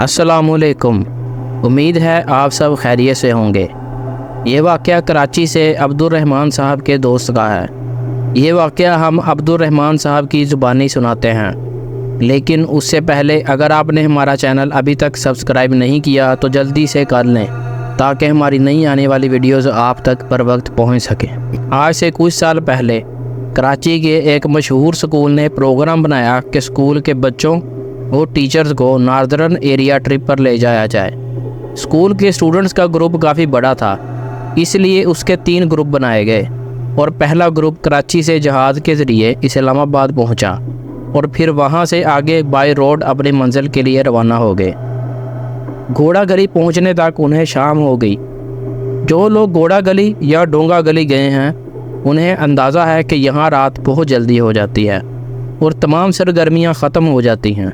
السلام علیکم۔ امید ہے آپ سب خیریت سے ہوں گے۔ یہ واقعہ کراچی سے عبد الرحمن صاحب کے دوست کا ہے۔ یہ واقعہ ہم عبد الرحمن صاحب کی زبانی سناتے ہیں، لیکن اس سے پہلے اگر آپ نے ہمارا چینل ابھی تک سبسکرائب نہیں کیا تو جلدی سے کر لیں تاکہ ہماری نئی آنے والی ویڈیوز آپ تک پر وقت پہنچ سکیں۔ آج سے کچھ سال پہلے کراچی کے ایک مشہور سکول نے پروگرام بنایا کہ سکول کے بچوں اور ٹیچرز کو ناردرن ایریا ٹرپ پر لے جایا جائے۔ سکول کے اسٹوڈنٹس کا گروپ کافی بڑا تھا، اس لیے اس کے 3 گروپ بنائے گئے اور پہلا گروپ کراچی سے جہاز کے ذریعے اسلام آباد پہنچا اور پھر وہاں سے آگے بائی روڈ اپنی منزل کے لیے روانہ ہو گئے۔ گھوڑا گلی پہنچنے تک انہیں شام ہو گئی۔ جو لوگ گھوڑا گلی یا ڈونگا گلی گئے ہیں انہیں اندازہ ہے کہ یہاں رات بہت جلدی ہو جاتی ہے اور تمام سرگرمیاں ختم ہو جاتی ہیں،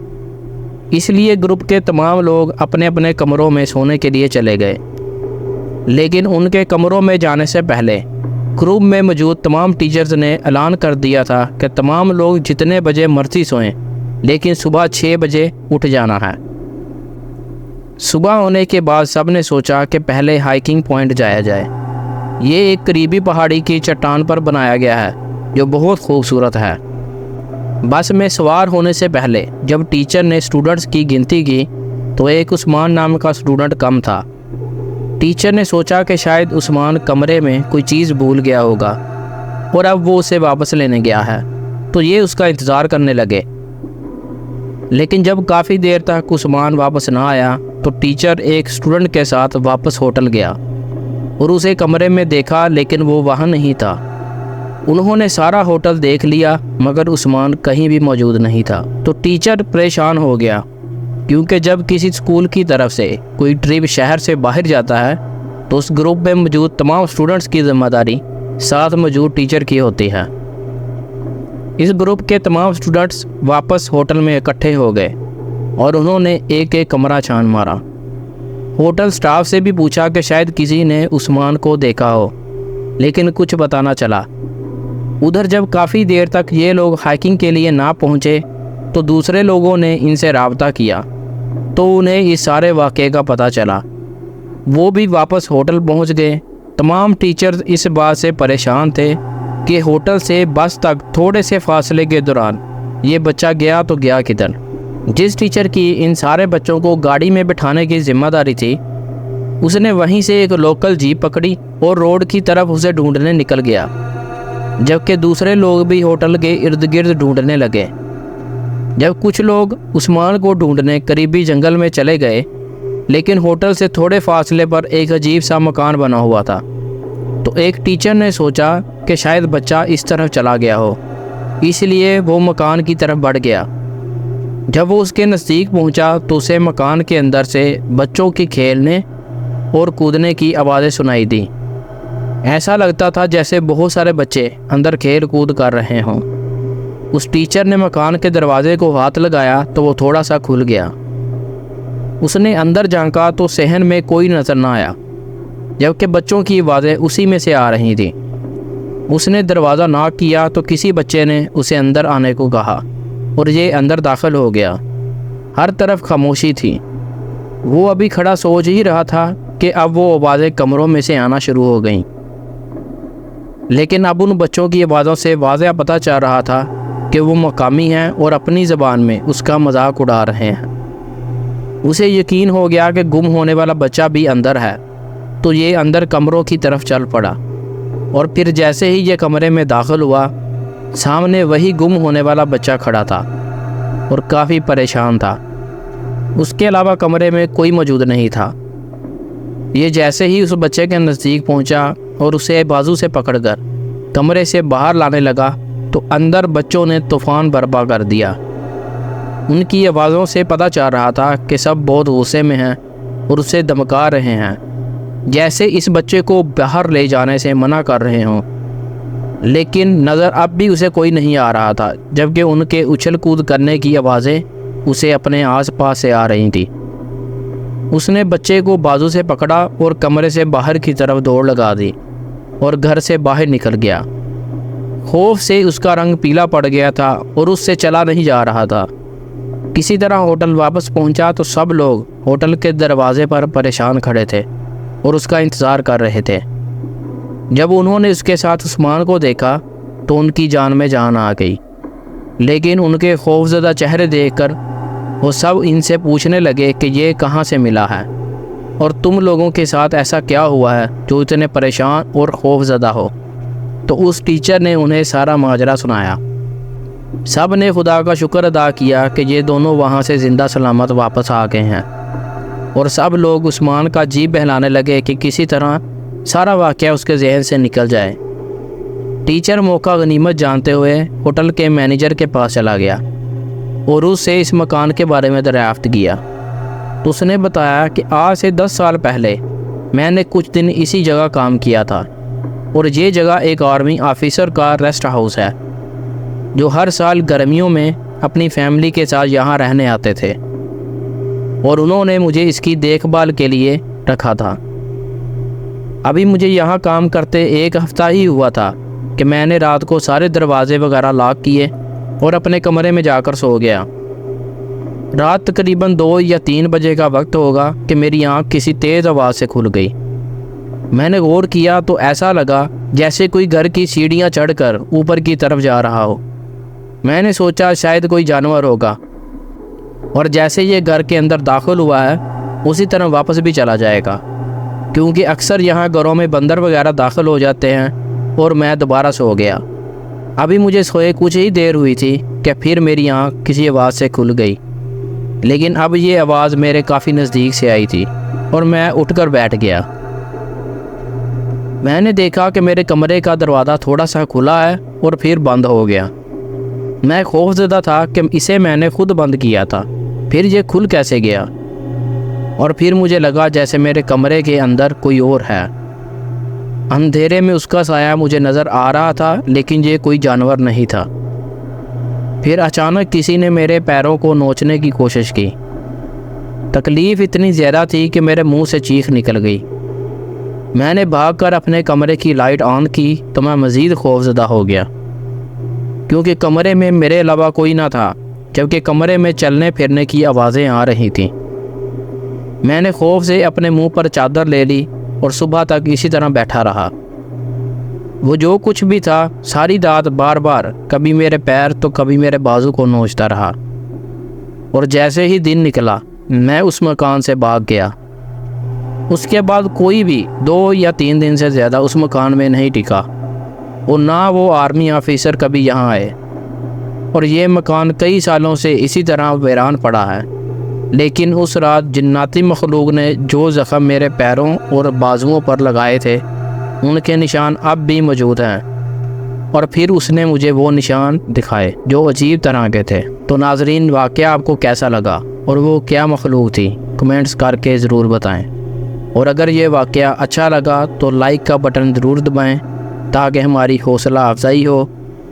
اس لیے گروپ کے تمام لوگ اپنے اپنے کمروں میں سونے کے لیے چلے گئے۔ لیکن ان کے کمروں میں جانے سے پہلے گروپ میں موجود تمام ٹیچرز نے اعلان کر دیا تھا کہ تمام لوگ جتنے بجے مرضی سوئیں، لیکن صبح 6 بجے اٹھ جانا ہے۔ صبح ہونے کے بعد سب نے سوچا کہ پہلے ہائیکنگ پوائنٹ جایا جائے۔ یہ ایک قریبی پہاڑی کی چٹان پر بنایا گیا ہے جو بہت خوبصورت ہے۔ بس میں سوار ہونے سے پہلے جب ٹیچر نے اسٹوڈنٹس کی گنتی کی تو ایک عثمان نام کا اسٹوڈنٹ کم تھا۔ ٹیچر نے سوچا کہ شاید عثمان کمرے میں کوئی چیز بھول گیا ہوگا اور اب وہ اسے واپس لینے گیا ہے، تو یہ اس کا انتظار کرنے لگے۔ لیکن جب کافی دیر تک عثمان واپس نہ آیا تو ٹیچر ایک اسٹوڈنٹ کے ساتھ واپس ہوٹل گیا اور اسے کمرے میں دیکھا، لیکن وہ وہاں نہیں تھا۔ انہوں نے سارا ہوٹل دیکھ لیا مگر عثمان کہیں بھی موجود نہیں تھا، تو ٹیچر پریشان ہو گیا، کیونکہ جب کسی اسکول کی طرف سے کوئی ٹرپ شہر سے باہر جاتا ہے تو اس گروپ میں موجود تمام اسٹوڈنٹس کی ذمہ داری ساتھ موجود ٹیچر کی ہوتی ہے۔ اس گروپ کے تمام اسٹوڈنٹس واپس ہوٹل میں اکٹھے ہو گئے اور انہوں نے ایک ایک کمرہ چھان مارا۔ ہوٹل سٹاف سے بھی پوچھا کہ شاید کسی نے عثمان کو دیکھا ہو، لیکن کچھ پتہ نہ چلا۔ ادھر جب کافی دیر تک یہ لوگ ہائیکنگ کے لیے نہ پہنچے تو دوسرے لوگوں نے ان سے رابطہ کیا تو انہیں اس سارے واقعے کا پتہ چلا۔ وہ بھی واپس ہوٹل پہنچ گئے۔ تمام ٹیچرز اس بات سے پریشان تھے کہ ہوٹل سے بس تک تھوڑے سے فاصلے کے دوران یہ بچہ گیا تو گیا کدھر۔ جس ٹیچر کی ان سارے بچوں کو گاڑی میں بٹھانے کی ذمہ داری تھی اس نے وہیں سے ایک لوکل جیپ پکڑی اور روڈ کی طرف اسے ڈھونڈنے نکل گیا، جبکہ دوسرے لوگ بھی ہوٹل کے ارد گرد ڈھونڈنے لگے۔ جب کچھ لوگ عثمان کو ڈھونڈنے قریبی جنگل میں چلے گئے، لیکن ہوٹل سے تھوڑے فاصلے پر ایک عجیب سا مکان بنا ہوا تھا، تو ایک ٹیچر نے سوچا کہ شاید بچہ اس طرف چلا گیا ہو، اس لیے وہ مکان کی طرف بڑھ گیا۔ جب وہ اس کے نزدیک پہنچا تو اسے مکان کے اندر سے بچوں کی کھیلنے اور کودنے کی آوازیں سنائی دیں۔ ایسا لگتا تھا جیسے بہت سارے بچے اندر کھیل کود کر رہے ہوں۔ اس ٹیچر نے مکان کے دروازے کو ہاتھ لگایا تو وہ تھوڑا سا کھل گیا۔ اس نے اندر جھانکا تو صحن میں کوئی نظر نہ آیا، جبکہ بچوں کی آوازیں اسی میں سے آ رہی تھیں۔ اس نے دروازہ ناک کیا تو کسی بچے نے اسے اندر آنے کو کہا اور یہ اندر داخل ہو گیا۔ ہر طرف خاموشی تھی۔ وہ ابھی کھڑا سوچ ہی رہا تھا کہ اب وہ آوازیں کمروں میں سے آنا شروع ہو گئیں، لیکن اب ان بچوں کی آوازوں سے واضح پتہ چل رہا تھا کہ وہ مقامی ہیں اور اپنی زبان میں اس کا مذاق اڑا رہے ہیں۔ اسے یقین ہو گیا کہ گم ہونے والا بچہ بھی اندر ہے، تو یہ اندر کمروں کی طرف چل پڑا، اور پھر جیسے ہی یہ کمرے میں داخل ہوا سامنے وہی گم ہونے والا بچہ کھڑا تھا اور کافی پریشان تھا۔ اس کے علاوہ کمرے میں کوئی موجود نہیں تھا۔ یہ جیسے ہی اس بچے کے نزدیک پہنچا اور اسے بازو سے پکڑ کر کمرے سے باہر لانے لگا تو اندر بچوں نے طوفان برپا کر دیا۔ ان کی آوازوں سے پتہ چل رہا تھا کہ سب بہت غصے میں ہیں اور اسے دھمکا رہے ہیں، جیسے اس بچے کو باہر لے جانے سے منع کر رہے ہوں، لیکن نظر اب بھی اسے کوئی نہیں آ رہا تھا، جبکہ ان کے اچھل کود کرنے کی آوازیں اسے اپنے آس پاس سے آ رہی تھیں۔ اس نے بچے کو بازو سے پکڑا اور کمرے سے باہر کی طرف دوڑ لگا دی اور گھر سے باہر نکل گیا۔ خوف سے اس کا رنگ پیلا پڑ گیا تھا اور اس سے چلا نہیں جا رہا تھا۔ کسی طرح ہوٹل واپس پہنچا تو سب لوگ ہوٹل کے دروازے پر پریشان کھڑے تھے اور اس کا انتظار کر رہے تھے۔ جب انہوں نے اس کے ساتھ عثمان کو دیکھا تو ان کی جان میں جان آ گئی، لیکن ان کے خوفزدہ چہرے دیکھ کر وہ سب ان سے پوچھنے لگے کہ یہ کہاں سے ملا ہے اور تم لوگوں کے ساتھ ایسا کیا ہوا ہے جو اتنے پریشان اور خوفزدہ ہو۔ تو اس ٹیچر نے انہیں سارا ماجرا سنایا۔ سب نے خدا کا شکر ادا کیا کہ یہ دونوں وہاں سے زندہ سلامت واپس آ گئے ہیں، اور سب لوگ عثمان کا جی بہلانے لگے کہ کسی طرح سارا واقعہ اس کے ذہن سے نکل جائے۔ ٹیچر موقع غنیمت جانتے ہوئے ہوٹل کے مینیجر کے پاس چلا گیا اور اس سے اس مکان کے بارے میں دریافت کیا تو اس نے بتایا کہ آج سے 10 سال پہلے میں نے کچھ دن اسی جگہ کام کیا تھا، اور یہ جگہ ایک آرمی آفیسر کا ریسٹ ہاؤس ہے جو ہر سال گرمیوں میں اپنی فیملی کے ساتھ یہاں رہنے آتے تھے، اور انہوں نے مجھے اس کی دیکھ بھال کے لیے رکھا تھا۔ ابھی مجھے یہاں کام کرتے 1 ہفتہ ہی ہوا تھا کہ میں نے رات کو سارے دروازے وغیرہ لاک کیے اور اپنے کمرے میں جا کر سو گیا۔ رات تقریباً 2 یا 3 بجے کا وقت ہوگا کہ میری آنکھ کسی تیز آواز سے کھل گئی۔ میں نے غور کیا تو ایسا لگا جیسے کوئی گھر کی سیڑھیاں چڑھ کر اوپر کی طرف جا رہا ہو۔ میں نے سوچا شاید کوئی جانور ہوگا، اور جیسے یہ گھر کے اندر داخل ہوا ہے اسی طرح واپس بھی چلا جائے گا، کیونکہ اکثر یہاں گھروں میں بندر وغیرہ داخل ہو جاتے ہیں۔ اور میں دوبارہ سو گیا۔ ابھی مجھے سوئے کچھ ہی دیر ہوئی تھی کہ پھر میری آنکھ کسی آواز سے کھل گئی، لیکن اب یہ آواز میرے کافی نزدیک سے آئی تھی اور میں اٹھ کر بیٹھ گیا۔ میں نے دیکھا کہ میرے کمرے کا دروازہ تھوڑا سا کھلا ہے اور پھر بند ہو گیا۔ میں خوفزدہ تھا کہ اسے میں نے خود بند کیا تھا، پھر یہ کھل کیسے گیا؟ اور پھر مجھے لگا جیسے میرے کمرے کے اندر کوئی اور ہے۔ اندھیرے میں اس کا سایہ مجھے نظر آ رہا تھا، لیکن یہ کوئی جانور نہیں تھا۔ پھر اچانک کسی نے میرے پیروں کو نوچنے کی کوشش کی۔ تکلیف اتنی زیادہ تھی کہ میرے منہ سے چیخ نکل گئی۔ میں نے بھاگ کر اپنے کمرے کی لائٹ آن کی تو میں مزید خوفزدہ ہو گیا، کیونکہ کمرے میں میرے علاوہ کوئی نہ تھا، جبکہ کمرے میں چلنے پھرنے کی آوازیں آ رہی تھیں۔ میں نے خوف سے اپنے منہ پر چادر لے لی اور صبح تک اسی طرح بیٹھا رہا۔ وہ جو کچھ بھی تھا ساری رات بار بار کبھی میرے پیر تو کبھی میرے بازو کو نوچتا رہا، اور جیسے ہی دن نکلا میں اس مکان سے بھاگ گیا۔ اس کے بعد کوئی بھی 2 یا 3 دن سے زیادہ اس مکان میں نہیں ٹکا، اور نہ وہ آرمی آفیسر کبھی یہاں آئے، اور یہ مکان کئی سالوں سے اسی طرح ویران پڑا ہے۔ لیکن اس رات جناتی مخلوق نے جو زخم میرے پیروں اور بازوؤں پر لگائے تھے ان کے نشان اب بھی موجود ہیں، اور پھر اس نے مجھے وہ نشان دکھائے جو عجیب طرح کے تھے۔ تو ناظرین، واقعہ آپ کو کیسا لگا اور وہ کیا مخلوق تھی؟ کمنٹس کر کے ضرور بتائیں، اور اگر یہ واقعہ اچھا لگا تو لائک کا بٹن ضرور دبائیں تاکہ ہماری حوصلہ افزائی ہو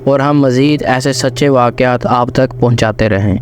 اور ہم مزید ایسے سچے واقعات آپ تک پہنچاتے رہیں۔